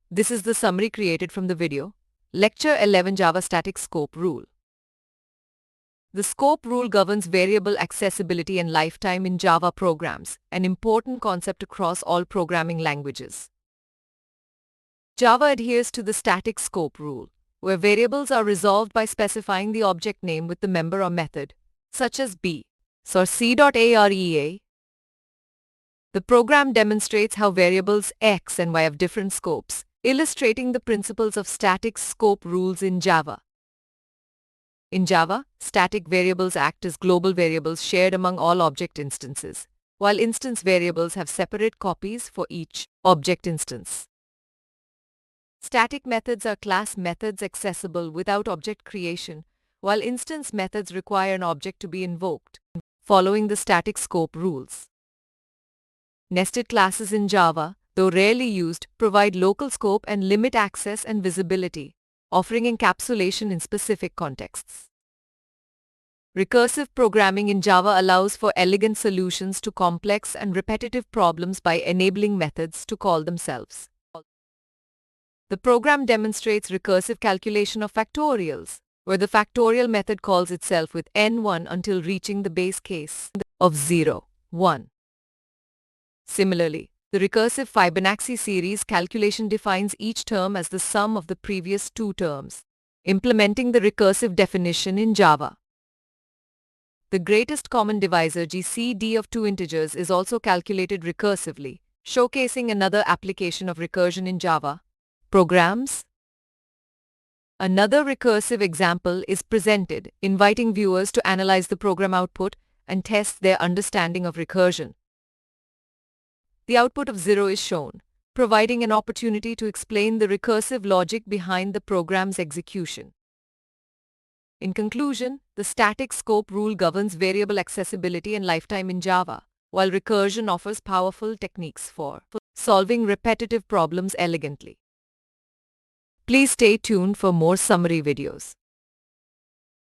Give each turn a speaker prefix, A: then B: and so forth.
A: This is the summary created from the video. Lecture 11 Java Static Scope Rule. The scope rule governs variable accessibility and lifetime in Java programs, an important concept across all programming languages. Java adheres to the static scope rule, where variables are resolved by specifying the object name with the member or method, such as b or c.area. The program demonstrates how variables x and y have different scopes, illustrating the principles of static scope rules in Java. In Java, static variables act as global variables shared among all object instances, while instance variables have separate copies for each object instance. Static methods are class methods accessible without object creation, while instance methods require an object to be invoked, following the static scope rules. Nested classes in Java, though rarely used, provide local scope and limit access and visibility, offering encapsulation in specific contexts. Recursive programming in Java allows for elegant solutions to complex and repetitive problems by enabling methods to call themselves. The program demonstrates recursive calculation of factorials, where the factorial method calls itself with n1 until reaching the base case of 0, 1. Similarly, the recursive Fibonacci series calculation defines each term as the sum of the previous two terms, implementing the recursive definition in Java. The greatest common divisor GCD of two integers is also calculated recursively, showcasing another application of recursion in Java programs. Another recursive example is presented, inviting viewers to analyze the program output and test their understanding of recursion. The output of 0 is shown, providing an opportunity to explain the recursive logic behind the program's execution. In conclusion, the static scope rule governs variable accessibility and lifetime in Java, while recursion offers powerful techniques for solving repetitive problems elegantly. Please stay tuned for more summary videos.